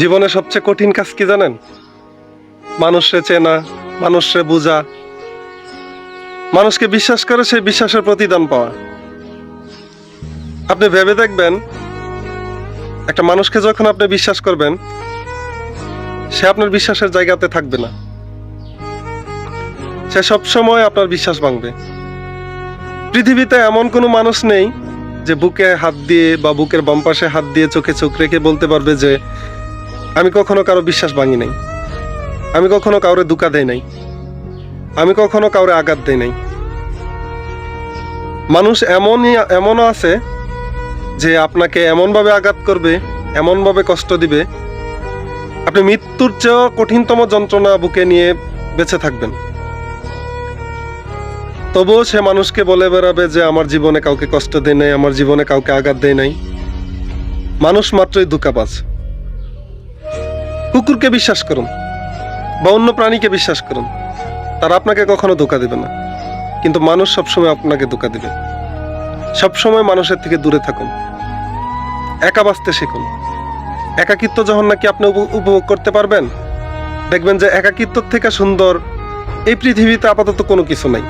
জীবনে সবচেয়ে কঠিন কাজ কি জানেন? মানুষরে চেনা, মানুষরে বোঝা, মানুষকে বিশ্বাস করে সেই বিশ্বাসের প্রতিদান পাওয়া। আপনি ভেবে দেখবেন, একটা মানুষকে যখন আপনি বিশ্বাস করবেন, সে আপনার বিশ্বাসের জায়গাতে থাকবে না, সে সবসময় আপনার বিশ্বাস ভাঙবে। পৃথিবীতে এমন কোনো মানুষ নেই যে বুকে হাত দিয়ে বা বুকের বাম পাশে হাত দিয়ে চোখে চোখ রেখে বলতে পারবে যে আমি কখনো কারো বিশ্বাস ভাঙি নাই, আমি কখনো কাউরে ধোঁকা দেই নাই, আমি কখনো কাউরে আঘাত দেই নাই। মানুষ এমনও আছে যে আপনাকে এমনভাবে আঘাত করবে, এমনভাবে কষ্ট দিবে, আপনি মৃত্যুর চেয়েও কঠিনতম যন্ত্রণা বুকে নিয়ে বেঁচে থাকবেন। তবুও সে মানুষকে বলে বেড়াবে যে আমার জীবনে কাউকে কষ্ট দেয় নাই, আমার জীবনে কাউকে আঘাত দেয় নাই। মানুষ মাত্রই ধোঁকাবাজ। কুকুরকে বিশ্বাস করুন বা অন্য প্রাণীকে বিশ্বাস করুন, তারা আপনাকে কখনো ধোঁকা দেবে না। কিন্তু মানুষ সবসময় আপনাকে ধোঁকা দেবে। সবসময় মানুষের থেকে দূরে থাকুন, একা বাঁচতে শিখুন। একাকিত্ব যখন নাকি আপনি উপভোগ করতে পারবেন, দেখবেন যে একাকিত্ব থেকে সুন্দর এই পৃথিবীতে আপাতত কোনো কিছু নাই।